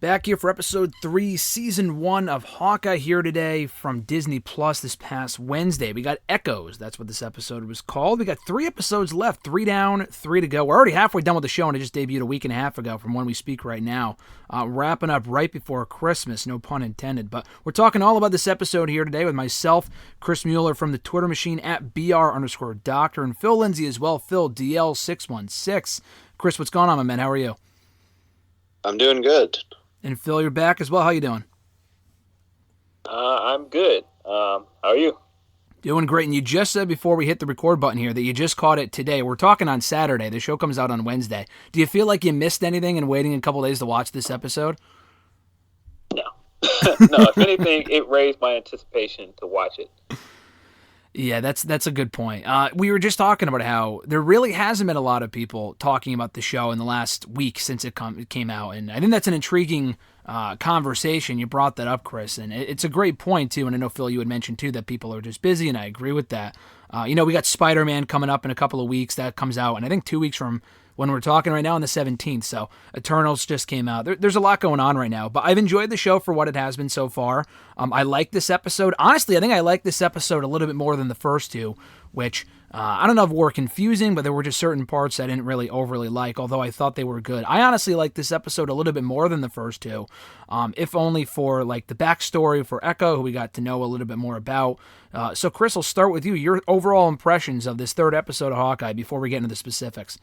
Back here for episode 3, season 1 of Hawkeye here today from Disney Plus this past Wednesday. We got Echoes. That's what this episode was called. We got 3 episodes left, 3 down, 3 to go. We're already halfway done with the show, and it just debuted a week and a half ago from when we speak right now. Wrapping up right before Christmas, no pun intended. But we're talking all about this episode here today with myself, Chris Mueller from the Twitter machine at BR_Doctor, and Phil Lindsey as well, Phil DL616. Chris, what's going on, my man? How are you? I'm doing good. And Phil, you're back as well. How you doing? I'm good. How are you? Doing great. And you just said before we hit the record button here that you just caught it today. We're talking on Saturday. The show comes out on Wednesday. Do you feel like you missed anything and waiting a couple days to watch this episode? No. No, if anything, it raised my anticipation to watch it. Yeah, that's a good point. We were just talking about how there really hasn't been a lot of people talking about the show in the last week since it came out, and I think that's an intriguing conversation. You brought that up, Chris, and it's a great point, too, and I know, Phil, you had mentioned, too, that people are just busy, and I agree with that. We got Spider-Man coming up in a couple of weeks. That comes out, and I think 2 weeks from when we're talking right now on the 17th, so Eternals just came out. There's a lot going on right now, but I've enjoyed the show for what it has been so far. I like this episode. Honestly, I think I like this episode a little bit more than the first two, which I don't know if were confusing, but there were just certain parts I didn't really overly like, although I thought they were good. I honestly like this episode a little bit more than the first two, if only for like the backstory for Echo, who we got to know a little bit more about. So Chris, I'll start with you. Your overall impressions of this third episode of Hawkeye before we get into the specifics.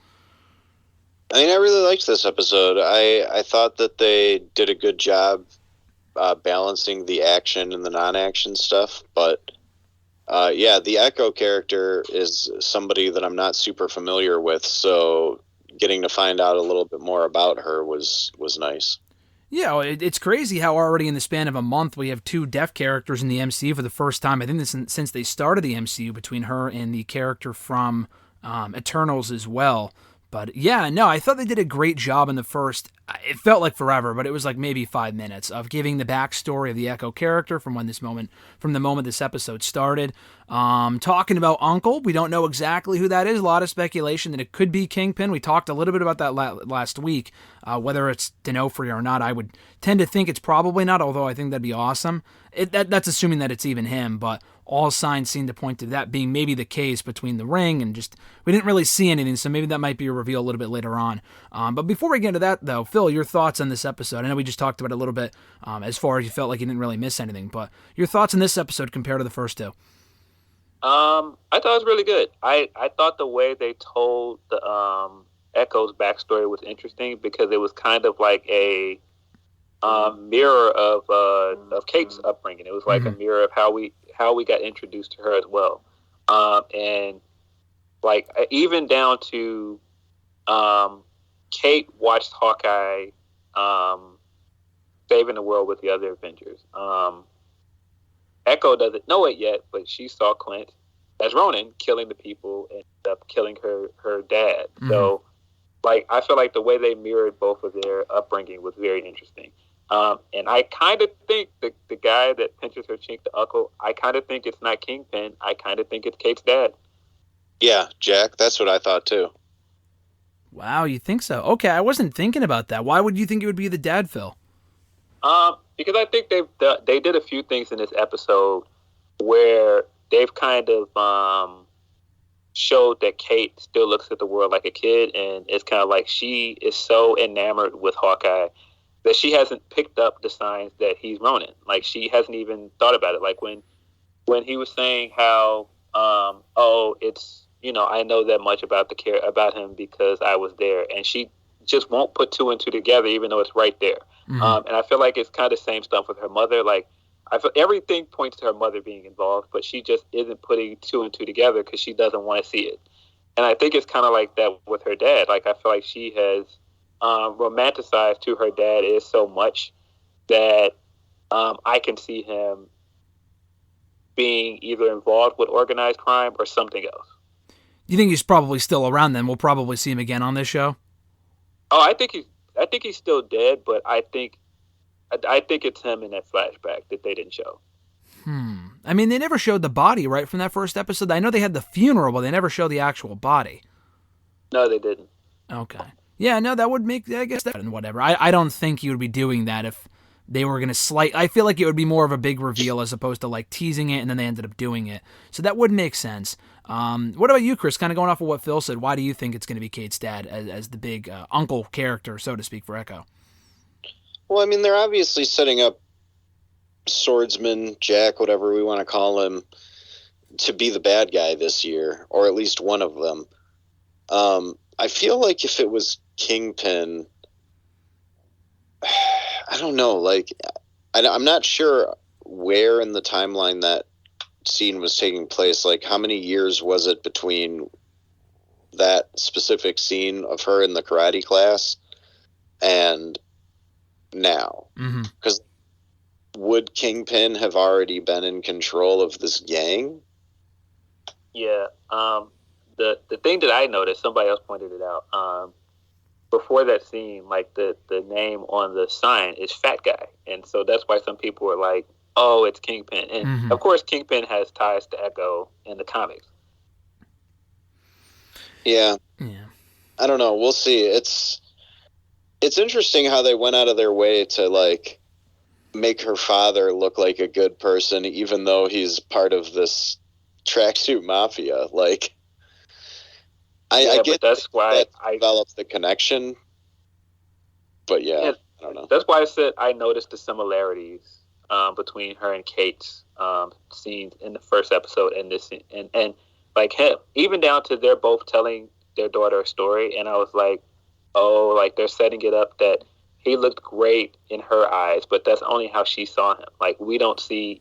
I really liked this episode. I thought that they did a good job balancing the action and the non-action stuff, but the Echo character is somebody that I'm not super familiar with, so getting to find out a little bit more about her was nice. Yeah, it's crazy how already in the span of a month we have 2 deaf characters in the MCU for the first time. I think this since they started the MCU, between her and the character from Eternals as well. But yeah, no, I thought they did a great job in the first. It felt like forever, but it was like maybe 5 minutes of giving the backstory of the Echo character from the moment this episode started. Talking about Uncle, we don't know exactly who that is. A lot of speculation that it could be Kingpin. We talked a little bit about that last week. Whether it's D'Onofrio or not, I would tend to think it's probably not, although I think that'd be awesome. That's assuming that it's even him, but all signs seem to point to that being maybe the case between the ring and just, we didn't really see anything, so maybe that might be a reveal a little bit later on. But before we get into that, though, Phil, your thoughts on this episode. I know we just talked about it a little bit as far as you felt like you didn't really miss anything, but your thoughts on this episode compared to the first two. I thought it was really good. I thought the way they told the Echo's backstory was interesting because it was kind of like a mirror of Kate's upbringing. It was like a mirror of how we got introduced to her as well, and like even down to Kate watched Hawkeye saving the world with the other Avengers. Echo doesn't know it yet, but she saw Clint as Ronin killing the people and ended up killing her dad. So like I feel like the way they mirrored both of their upbringing was very interesting. And I kind of think the guy that pinches her cheek, the uncle, I kind of think it's not Kingpin. I kind of think it's Kate's dad. Yeah, Jack, that's what I thought too. Wow, you think so? Okay, I wasn't thinking about that. Why would you think it would be the dad, Phil? Because I think they did a few things in this episode where they've kind of showed that Kate still looks at the world like a kid, and it's kind of like she is so enamored with Hawkeye that she hasn't picked up the signs that he's Ronin. Like, she hasn't even thought about it. Like, when he was saying how, it's, I know that much about him because I was there. And she just won't put 2 and 2 together, even though it's right there. And I feel like it's kind of the same stuff with her mother. Like, I feel everything points to her mother being involved, but she just isn't putting 2 and 2 together because she doesn't want to see it. And I think it's kind of like that with her dad. Like, I feel like she has romanticized to her dad is so much that I can see him being either involved with organized crime or something else. You think he's probably still around then? We'll probably see him again on this show? Oh, I think he's still dead, but I think it's him in that flashback that they didn't show. I mean, they never showed the body, right, from that first episode? I know they had the funeral, but they never showed the actual body. No, they didn't. Okay. Yeah, no, that would make, I guess, that and whatever. I don't think you would be doing that if they were going to I feel like it would be more of a big reveal as opposed to like teasing it and then they ended up doing it. So that would make sense. What about you, Chris? Kind of going off of what Phil said, why do you think it's going to be Kate's dad as the big uncle character, so to speak, for Echo? Well, I mean, they're obviously setting up Swordsman, Jack, whatever we want to call him, to be the bad guy this year, or at least one of them. I feel like if it was Kingpin, I don't know, like, I'm not sure where in the timeline that scene was taking place. Like, how many years was it between that specific scene of her in the karate class and now? Because would Kingpin have already been in control of this gang? Yeah. The thing that I noticed, somebody else pointed it out, before that scene, like the name on the sign is Fat Guy. And so that's why some people are like, oh, it's Kingpin. And of course, Kingpin has ties to Echo in the comics. Yeah. I don't know. We'll see. It's interesting how they went out of their way to like make her father look like a good person, even though he's part of this tracksuit mafia. Like, I get that's why I developed the connection, but I don't know. That's why I said I noticed the similarities between her and Kate's scenes in the first episode and this scene, and like even down to they're both telling their daughter a story, and I was like, oh, like they're setting it up that he looked great in her eyes, but that's only how she saw him. Like, we don't see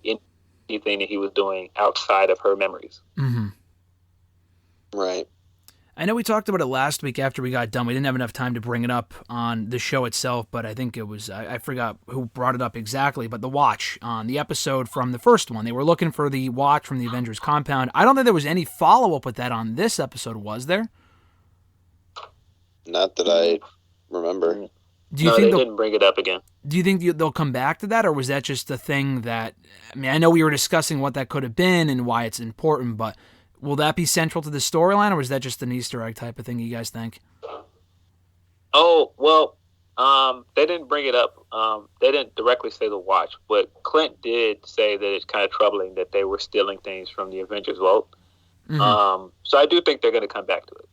anything that he was doing outside of her memories. Right. I know we talked about it last week after we got done. We didn't have enough time to bring it up on the show itself, but I think it was, I forgot who brought it up exactly, but the watch on the episode from the first one. They were looking for the watch from the Avengers compound. I don't think there was any follow-up with that on this episode, was there? Not that I remember. Do you think they didn't bring it up again. Do you think they'll come back to that, or was that just a thing that, I mean, I know we were discussing what that could have been and why it's important, but will that be central to the storyline, or was that just an Easter egg type of thing, you guys think? Oh, well, they didn't bring it up. They didn't directly say the watch, but Clint did say that it's kind of troubling that they were stealing things from the Avengers Vault. So I do think they're going to come back to it.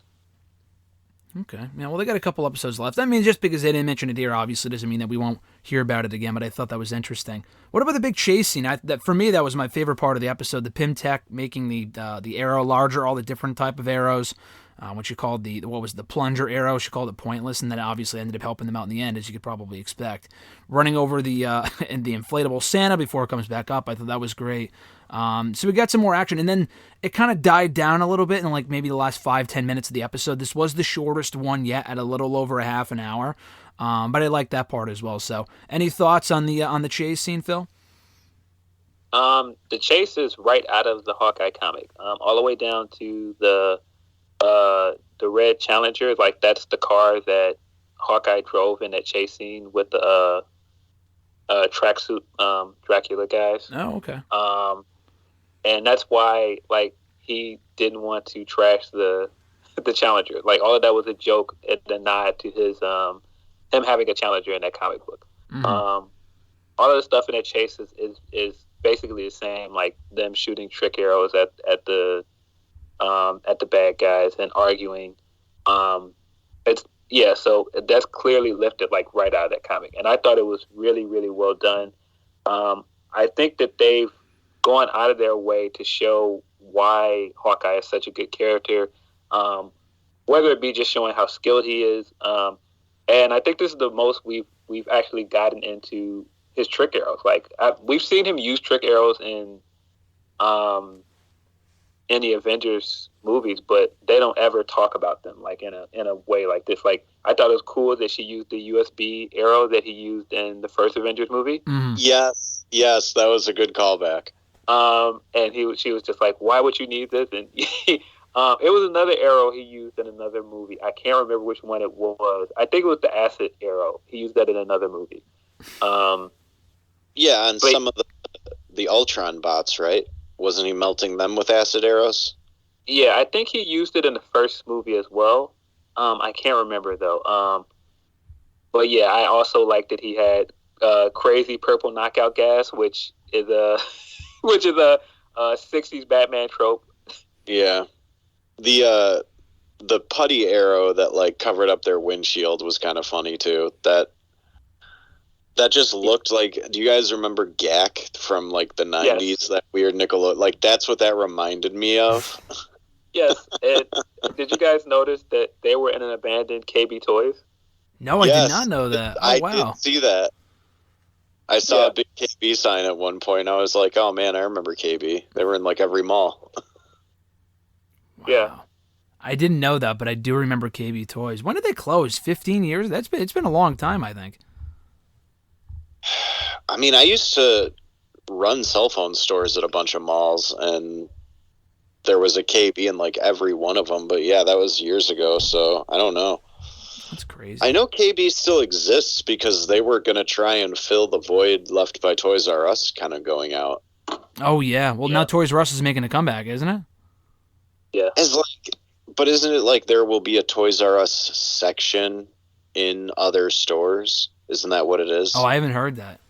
Okay. Yeah, well, they got a couple episodes left. I mean, just because they didn't mention it here, obviously, doesn't mean that we won't hear about it again, but I thought that was interesting. What about the big chase scene? For me, that was my favorite part of the episode, the Pym making the arrow larger, all the different type of arrows, what she called the plunger arrow. She called it pointless, and that obviously ended up helping them out in the end, as you could probably expect. Running over the inflatable Santa before it comes back up, I thought that was great. So we got some more action, and then it kind of died down a little bit in like maybe the last 5-10 minutes of the episode. This was the shortest one yet, at a little over a half an hour, but I liked that part as well. So, any thoughts on the chase scene, Phil? The chase is right out of the Hawkeye comic, all the way down to the red Challenger. Like, that's the car that Hawkeye drove in that chase scene with the tracksuit Dracula guys. Oh, okay. And that's why, like, he didn't want to trash the Challenger. Like, all of that was a joke and a nod to his him having a Challenger in that comic book. All of the stuff in that chase is basically the same, like them shooting trick arrows at the bad guys and arguing. So that's clearly lifted like right out of that comic, and I thought it was really, really well done. I think that they've gone out of their way to show why Hawkeye is such a good character, whether it be just showing how skilled he is, and I think this is the most we've actually gotten into his trick arrows. Like, we've seen him use trick arrows in the Avengers movies, but they don't ever talk about them like in a way like this. Like, I thought it was cool that she used the USB arrow that he used in the first Avengers movie. Yes, that was a good callback. And she was just like, "Why would you need this?" And it was another arrow he used in another movie. I can't remember which one it was. I think it was the acid arrow. He used that in another movie. Some of the Ultron bots, right? Wasn't he melting them with acid arrows? Yeah, I think he used it in the first movie as well. I can't remember though. But yeah, I also like that he had crazy purple knockout gas, which is a which is a 60s Batman trope. Yeah. The putty arrow that like covered up their windshield was kind of funny too. That just looked like. Do you guys remember Gak from like the 90s? Yes. That weird Nickelodeon. Like that's what that reminded me of. Yes. And did you guys notice that they were in an abandoned KB Toys? No, I did not know that. Oh, wow. I did see that. I saw a big KB sign at one point. I was like, oh man, I remember KB. They were in like every mall. Wow. Yeah. I didn't know that, but I do remember KB Toys. When did they close? 15 years? It's been a long time, I think. I mean, I used to run cell phone stores at a bunch of malls, and there was a KB in like every one of them. But yeah, that was years ago, so I don't know. That's crazy. I know KB still exists because they were going to try and fill the void left by Toys R Us kind of going out. Oh, yeah. Well, now Toys R Us is making a comeback, isn't it? Yeah. But isn't it like there will be a Toys R Us section in other stores? Isn't that what it is? Oh, I haven't heard that.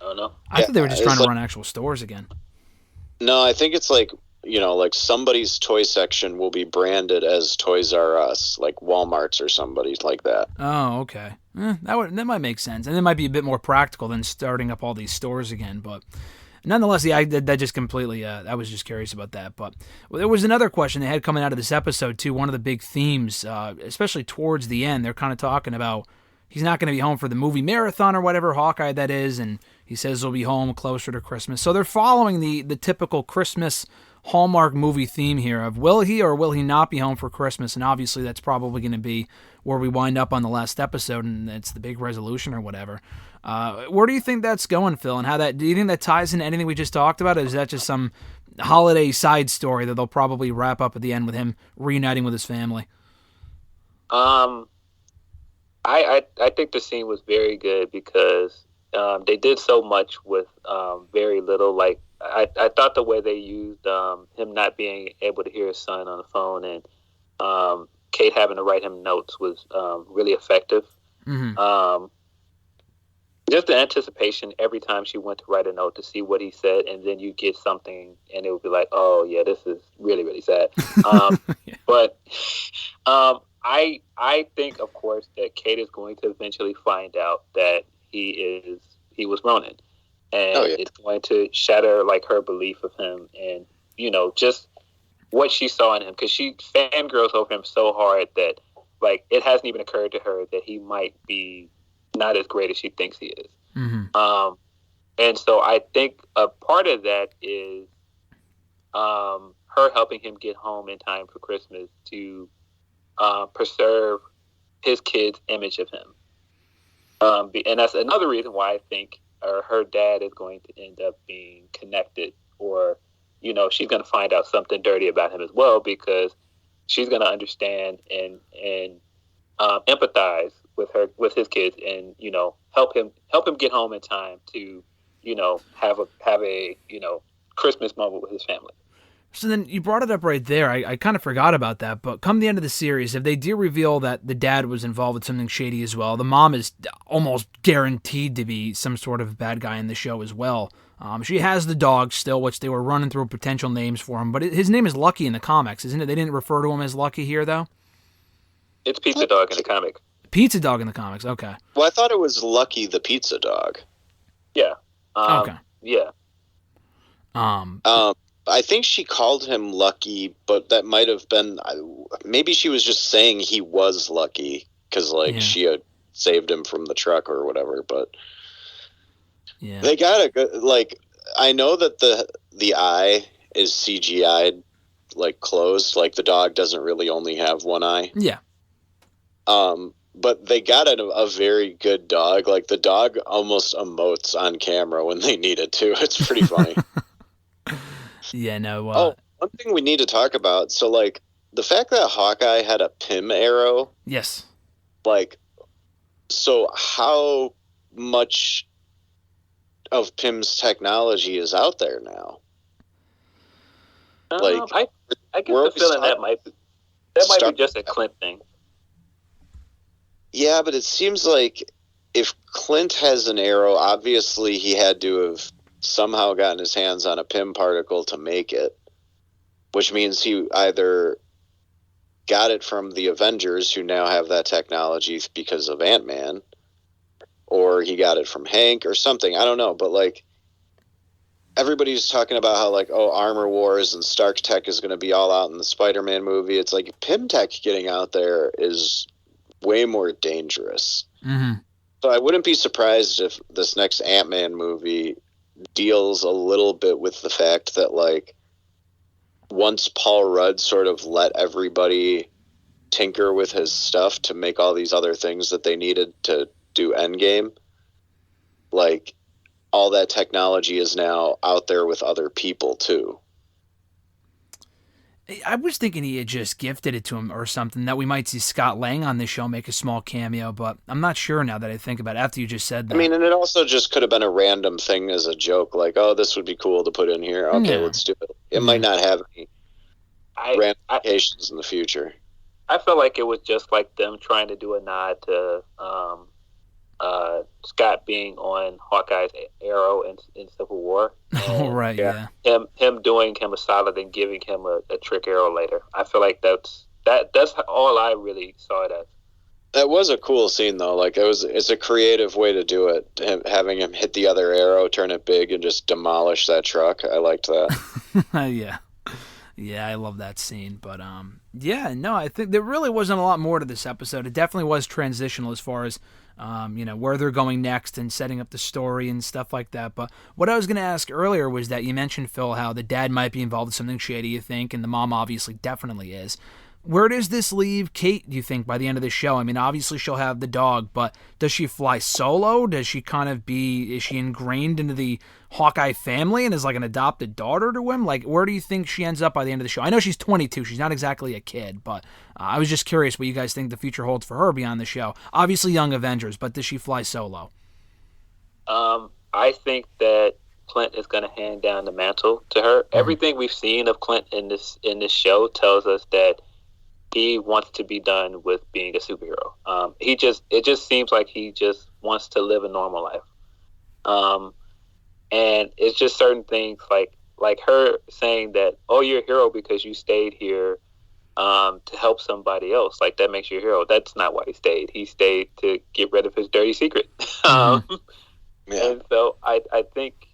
Oh, no. I thought they were just trying to run actual stores again. No, I think it's like, like somebody's toy section will be branded as Toys R Us, like Walmart's or somebody like that. Oh, okay. That might make sense. And it might be a bit more practical than starting up all these stores again. But nonetheless, that just completely, I was just curious about that. But there was another question they had coming out of this episode, too. One of the big themes, especially towards the end, they're kind of talking about he's not going to be home for the movie marathon or whatever, Hawkeye that is, and he says he'll be home closer to Christmas. So they're following the typical Christmas Hallmark movie theme here of will he or will he not be home for Christmas, and obviously that's probably going to be where we wind up on the last episode, and it's the big resolution or whatever. Where do you think that's going, Phil, and do you think that ties into anything we just talked about, or is that just some holiday side story that they'll probably wrap up at the end with him reuniting with his family? I think the scene was very good because they did so much with very little. Like I thought the way they used him not being able to hear his son on the phone and Kate having to write him notes was really effective. Mm-hmm. Just the anticipation every time she went to write a note to see what he said, and then you get something, and it would be like, oh yeah, this is really, really sad. Yeah. But I think, of course, that Kate is going to eventually find out that he was Ronin, and it's going to shatter like her belief of him, and just what she saw in him, because she fangirls over him so hard that like it hasn't even occurred to her that he might be not as great as she thinks he is. Mm-hmm. And so I think a part of that is her helping him get home in time for Christmas to preserve his kid's image of him. And that's another reason why I think her dad is going to end up being connected, or, she's going to find out something dirty about him as well, because she's going to understand and empathize with his kids, and help him get home in time to have a Christmas moment with his family. So then you brought it up right there. I kind of forgot about that, but come the end of the series, if they do reveal that the dad was involved with something shady as well, the mom is almost guaranteed to be some sort of bad guy in the show as well. She has the dog still, which they were running through potential names for him, but his name is Lucky in the comics, isn't it? They didn't refer to him as Lucky here, though? It's Pizza Dog in the comic. Pizza Dog in the comics, okay. Well, I thought it was Lucky the Pizza Dog. Yeah. Okay. Yeah. I think she called him Lucky, but that might have been, maybe she was just saying he was lucky because she had saved him from the truck or whatever. But they got a good, I know that the eye is CGI'd, closed, the dog doesn't really only have one eye. Yeah. But they got a very good dog. The dog almost emotes on camera when they need it to. It's pretty funny. Yeah, no. One thing we need to talk about. So, the fact that Hawkeye had a Pym arrow. Yes. So how much of Pym's technology is out there now? I get the feeling that might be just a Clint thing. Yeah, but it seems like if Clint has an arrow, obviously he had to have somehow gotten his hands on a Pym particle to make it, which means he either got it from the Avengers, who now have that technology because of Ant-Man, or he got it from Hank or something. I don't know, but like everybody's talking about how like, oh, Armor Wars and Stark Tech is going to be all out in the Spider-Man movie. It's like Pym Tech getting out there is way more dangerous. Mm-hmm. So I wouldn't be surprised if this next Ant-Man movie deals a little bit with the fact that like once Paul Rudd sort of let everybody tinker with his stuff to make all these other things that they needed to do Endgame, like all that technology is now out there with other people too. I was thinking he had just gifted it to him or something, that we might see Scott Lang on this show make a small cameo, but I'm not sure now that I think about it after you just said that. I mean, and it also just could have been a random thing as a joke, like, oh, this would be cool to put in here. Okay, let's do it. It might not have any ramifications in the future. I felt like it was just like them trying to do a nod to Scott being on Hawkeye's arrow in Civil War. Oh, right, yeah. Him doing him a solid and giving him a trick arrow later. I feel like that's all I really saw it as. That was a cool scene, though. Like it's a creative way to do it. Having him hit the other arrow, turn it big, and just demolish that truck. I liked that. Yeah, I love that scene. But I think there really wasn't a lot more to this episode. It definitely was transitional as far as where they're going next and setting up the story and stuff like that. But what I was going to ask earlier was that you mentioned, Phil, how the dad might be involved in something shady, you think, and the mom obviously definitely is. Where does this leave Kate, do you think, by the end of the show? I mean, obviously she'll have the dog, but does she fly solo? Does she is she ingrained into the Hawkeye family and is like an adopted daughter to him? Like, where do you think she ends up by the end of the show? I know she's 22. She's not exactly a kid, but I was just curious what you guys think the future holds for her beyond the show. Obviously Young Avengers, but does she fly solo? I think that Clint is going to hand down the mantle to her. Mm-hmm. Everything we've seen of Clint in this show tells us that he wants to be done with being a superhero. It just seems like he just wants to live a normal life. And it's just certain things like her saying that, oh, you're a hero because you stayed here to help somebody else. Like, that makes you a hero. That's not why he stayed. He stayed to get rid of his dirty secret. Yeah. And so I think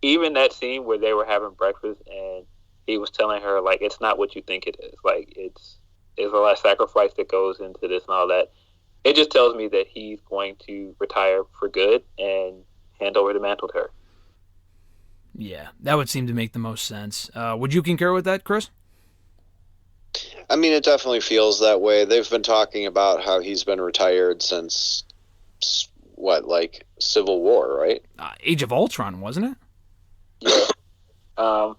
even that scene where they were having breakfast and he was telling her, like, it's not what you think it is. Like, there's a lot of sacrifice that goes into this and all that. It just tells me that he's going to retire for good and hand over the mantle to her. Yeah, that would seem to make the most sense. Would you concur with that, Chris? I mean, it definitely feels that way. They've been talking about how he's been retired since, Civil War, right? Age of Ultron, wasn't it? Yeah.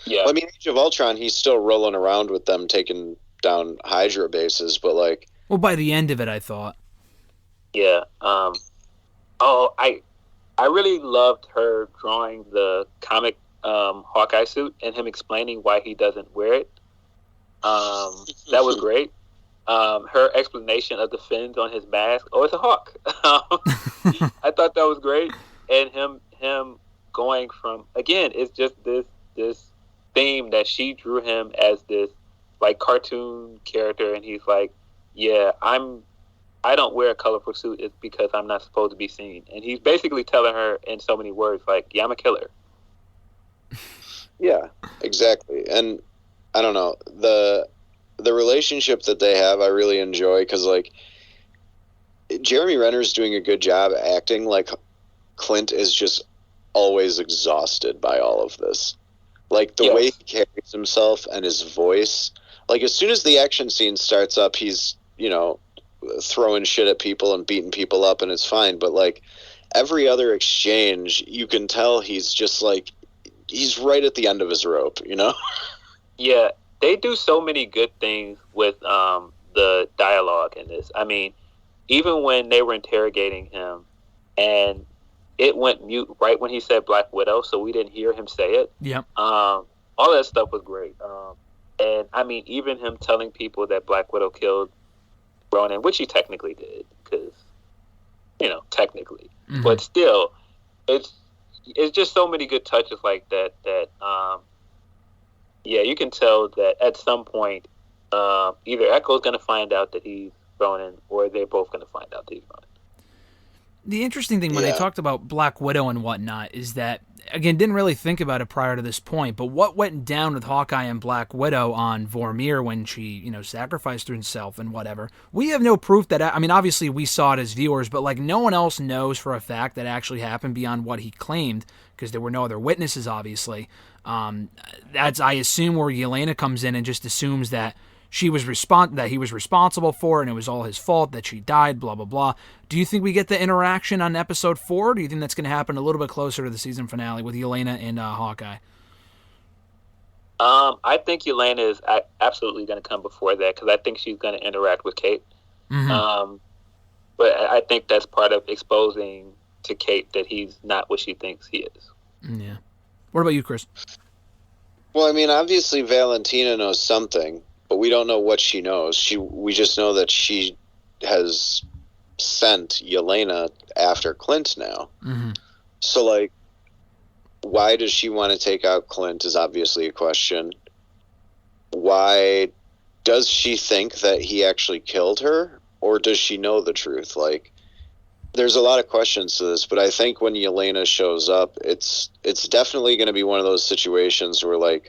Yeah. Well, I mean, Age of Ultron, he's still rolling around with them taking down Hydra bases, but like... Well, by the end of it, I thought. Yeah. I really loved her drawing the comic Hawkeye suit and him explaining why he doesn't wear it. That was great. Her explanation of the fins on his mask. Oh, it's a hawk. I thought that was great. And him going from, again, it's just this theme that she drew him as this like cartoon character, and he's like, yeah, I don't wear a colorful suit. It's because I'm not supposed to be seen. And he's basically telling her in so many words, like, yeah, I'm a killer. Yeah, exactly. And I don't know, the relationship that they have, I really enjoy, because like Jeremy Renner's doing a good job acting like Clint is just always exhausted by all of this. Like the way he carries himself and his voice. Like as soon as the action scene starts up, he's, throwing shit at people and beating people up, and it's fine. But like every other exchange, you can tell he's just like, he's right at the end of his rope, Yeah, they do so many good things with the dialogue in this. I mean, even when they were interrogating him and it went mute right when he said Black Widow, so we didn't hear him say it. Yep. All that stuff was great. And I mean, even him telling people that Black Widow killed Ronin, which he technically did, because, technically. Mm-hmm. But still, it's just so many good touches like that you can tell that at some point, either Echo's going to find out that he's Ronin, or they're both going to find out that he's Ronin. The interesting thing when they talked about Black Widow and whatnot is that, again, didn't really think about it prior to this point, but what went down with Hawkeye and Black Widow on Vormir when she, sacrificed herself and whatever, we have no proof that, obviously we saw it as viewers, but no one else knows for a fact that actually happened beyond what he claimed, because there were no other witnesses, obviously. That's, I assume, where Yelena comes in and just assumes that he was responsible for it and it was all his fault that she died, blah, blah, blah. Do you think we get the interaction on episode 4? Or do you think that's going to happen a little bit closer to the season finale with Yelena and Hawkeye? I think Yelena is absolutely going to come before that, because I think she's going to interact with Kate. Mm-hmm. But I think that's part of exposing to Kate that he's not what she thinks he is. Yeah. What about you, Chris? Well, obviously Valentina knows something, but we don't know what she knows. We just know that she has sent Yelena after Clint now. Mm-hmm. So, why does she want to take out Clint is obviously a question. Why does she think that he actually killed her, or does she know the truth? There's a lot of questions to this, but I think when Yelena shows up, it's definitely going to be one of those situations where,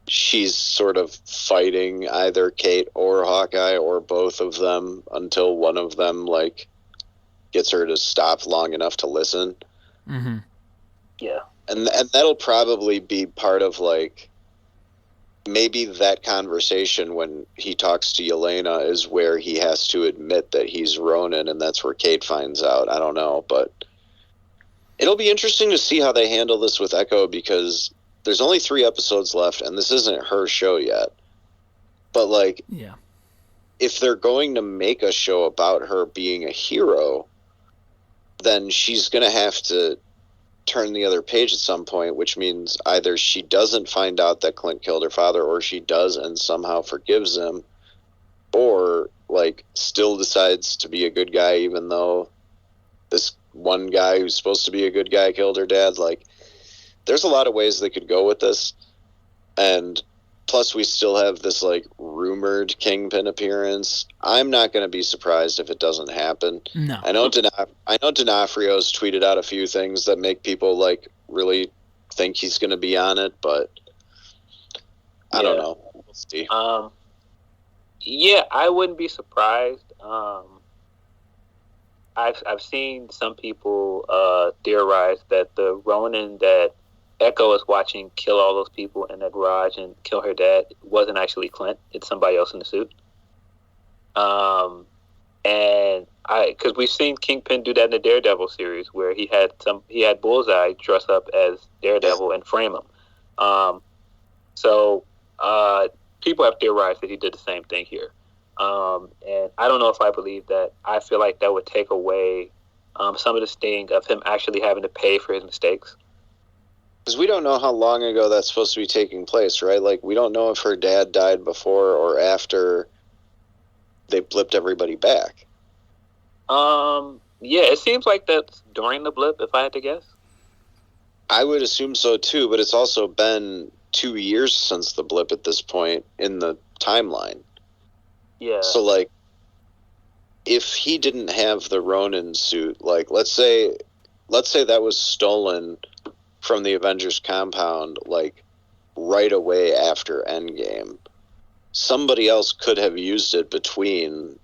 she's sort of fighting either Kate or Hawkeye or both of them until one of them gets her to stop long enough to listen. Mm-hmm. Yeah. And that'll probably be part of maybe that conversation when he talks to Yelena is where he has to admit that he's Ronin, and that's where Kate finds out. I don't know, but it'll be interesting to see how they handle this with Echo, because there's only 3 episodes left, and this isn't her show yet. But, if they're going to make a show about her being a hero, then she's going to have to turn the other page at some point, which means either she doesn't find out that Clint killed her father, or she does and somehow forgives him, or, still decides to be a good guy even though this one guy who's supposed to be a good guy killed her dad. There's a lot of ways they could go with this, and plus we still have this rumored Kingpin appearance. I'm not going to be surprised if it doesn't happen. No, I know D'Onofrio's tweeted out a few things that make people really think he's going to be on it, but I don't know. We'll see. Yeah, I wouldn't be surprised. I've seen some people theorize that the Ronin that Echo is watching kill all those people in that garage and kill her dad wasn't actually Clint. It's somebody else in the suit. And because we've seen Kingpin do that in the Daredevil series, where he had Bullseye dress up as Daredevil and frame him. So people have theorized that he did the same thing here. And I don't know if I believe that. I feel like that would take away some of the sting of him actually having to pay for his mistakes. Because we don't know how long ago that's supposed to be taking place, right? We don't know if her dad died before or after they blipped everybody back. Yeah, it seems like that's during the blip, if I had to guess. I would assume so too, but it's also been 2 years since the blip at this point in the timeline. Yeah. So, if he didn't have the Ronin suit, let's say that was stolen from the Avengers compound, right away after Endgame, somebody else could have used it between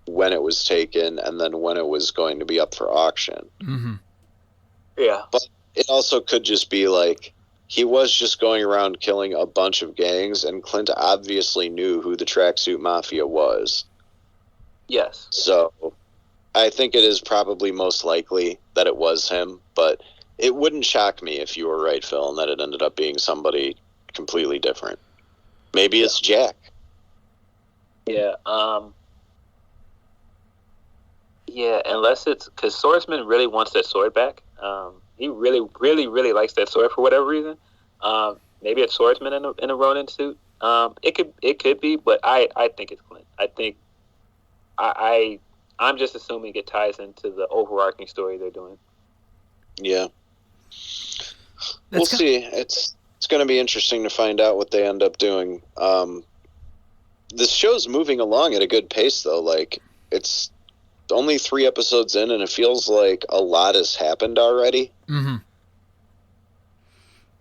when it was taken and then when it was going to be up for auction. Mm-hmm. Yeah. But it also could just be he was just going around killing a bunch of gangs, and Clint obviously knew who the Tracksuit Mafia was. Yes. So I think it is probably most likely that it was him, but it wouldn't shock me if you were right, Phil, and that it ended up being somebody completely different. Maybe it's Jack. Yeah. Yeah, unless it's because Swordsman really wants that sword back. He really, really, really likes that sword for whatever reason. Maybe it's Swordsman in a Ronin suit. It could be, but I think it's Clint. I think I'm just assuming it ties into the overarching story they're doing. Yeah. We'll see. It's going to be interesting to find out what they end up doing. This show's moving along at a good pace, though. Like, it's only 3 episodes in, and it feels like a lot has happened already. Mm-hmm.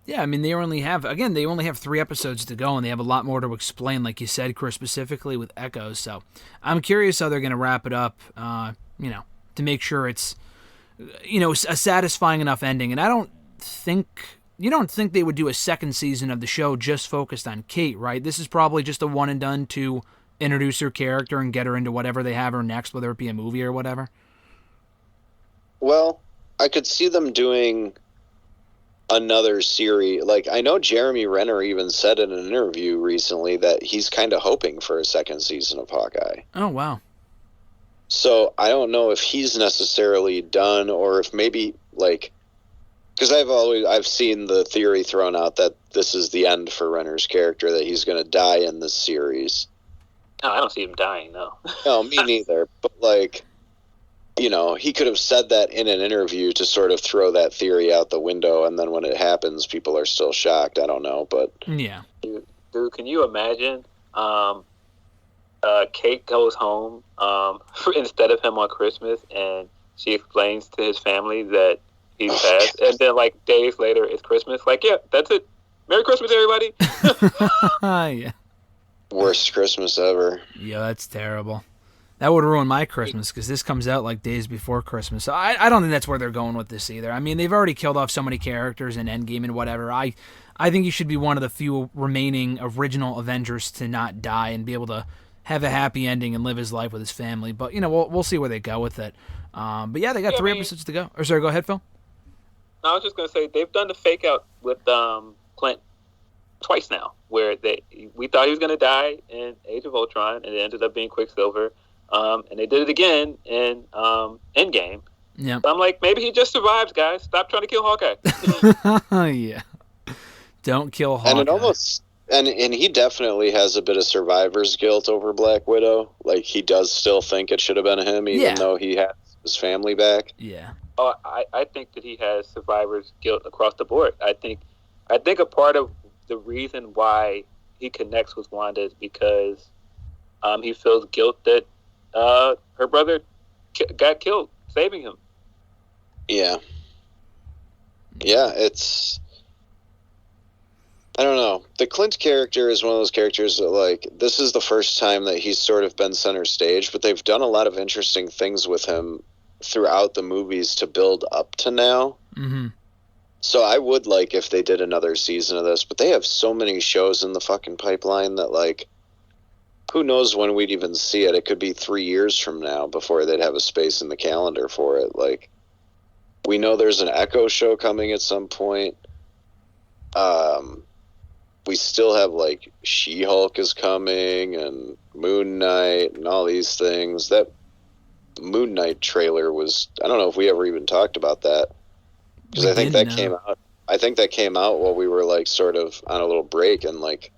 Yeah, I mean, they only have 3 episodes to go, and they have a lot more to explain, like you said, Chris, specifically with Echoes. So I'm curious how they're going to wrap it up, to make sure it's, a satisfying enough ending. And you don't think they would do a second season of the show just focused on Kate, right? This is probably just a one and done to introduce her character and get her into whatever they have her next, whether it be a movie or whatever. Well, I could see them doing another series. Like, I know Jeremy Renner even said in an interview recently that he's kind of hoping for a second season of Hawkeye. Oh, wow. So I don't know if he's necessarily done, or if maybe, like, because I've seen the theory thrown out that this is the end for Renner's character, that he's going to die in this series. No, I don't see him dying, no. No, me neither. But, like, he could have said that in an interview to sort of throw that theory out the window, and then when it happens, people are still shocked. I don't know, but... Yeah. Dude, can you imagine Kate goes home instead of him on Christmas, and she explains to his family that he's passed, and then, like, days later, it's Christmas. Like, yeah, that's it. Merry Christmas, everybody! Yeah. Worst Christmas ever. Yeah, that's terrible. That would ruin my Christmas, because this comes out like days before Christmas. So I don't think that's where they're going with this either. I mean, they've already killed off so many characters in Endgame and whatever. I think he should be one of the few remaining original Avengers to not die and be able to have a happy ending and live his life with his family. But, we'll see where they go with it. But yeah, they got 3 episodes to go. Or sorry, go ahead, Phil. I was just going to say, they've done the fake out with Clint twice now, where we thought he was going to die in Age of Ultron, and it ended up being Quicksilver. And they did it again in Endgame. Yeah. So I'm like, maybe he just survives, guys. Stop trying to kill Hawkeye. Yeah. Don't kill Hawkeye. And it almost... And he definitely has a bit of survivor's guilt over Black Widow. Like, he does still think it should have been him, even though he has his family back. Yeah. Oh, I think that he has survivor's guilt across the board. I think a part of the reason why he connects with Wanda is because he feels guilt that her brother got killed, saving him. Yeah. Yeah, it's... I don't know. The Clint character is one of those characters that, like, this is the first time that he's sort of been center stage, but they've done a lot of interesting things with him throughout the movies to build up to now. Mm-hmm. So I would like if they did another season of this, but they have so many shows in the fucking pipeline that, like, who knows when we'd even see it. It could be 3 years from now before they'd have a space in the calendar for it. Like, we know there's an Echo show coming at some point. We still have, like, She-Hulk is coming, and Moon Knight, and all these things. That Moon Knight trailer was... I don't know if we ever even talked about that. Because I think that came out... I think that came out while we were, like, sort of on a little break, and, like...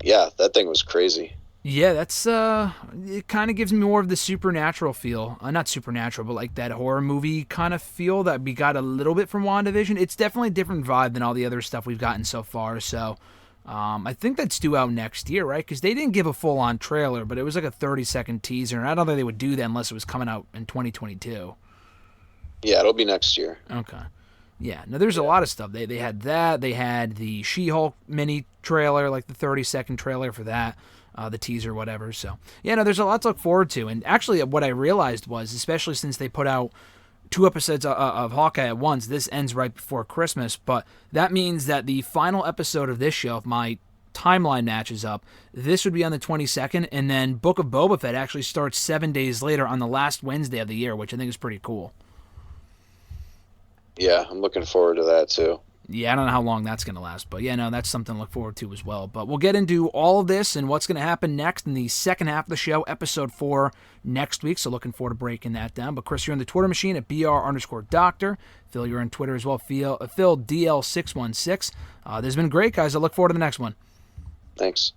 Yeah, that thing was crazy. Yeah, that's, it kind of gives me more of the supernatural feel. Not supernatural, but like that horror movie kind of feel that we got a little bit from WandaVision. It's definitely a different vibe than all the other stuff we've gotten so far, so I think that's due out next year, right? Because they didn't give a full-on trailer, but it was like a 30-second teaser, and I don't think they would do that unless it was coming out in 2022. Yeah, it'll be next year. Okay. Yeah, now there's a lot of stuff. They had that. They had the She-Hulk mini trailer, like the 30-second trailer for that. The teaser, whatever. So, yeah, no, there's a lot to look forward to. And actually, what I realized was, especially since they put out 2 episodes of Hawkeye at once, this ends right before Christmas, but that means that the final episode of this show, if my timeline matches up, this would be on the 22nd, and then Book of Boba Fett actually starts 7 days later on the last Wednesday of the year, which I think is pretty cool. Yeah, I'm looking forward to that, too. Yeah, I don't know how long that's going to last, but yeah, no, that's something to look forward to as well. But we'll get into all of this and what's going to happen next in the second half of the show, episode 4, next week, so looking forward to breaking that down. But Chris, you're on the Twitter machine at BR_Doctor. Phil, you're on Twitter as well, Phil DL616. This has been great, guys. I look forward to the next one. Thanks.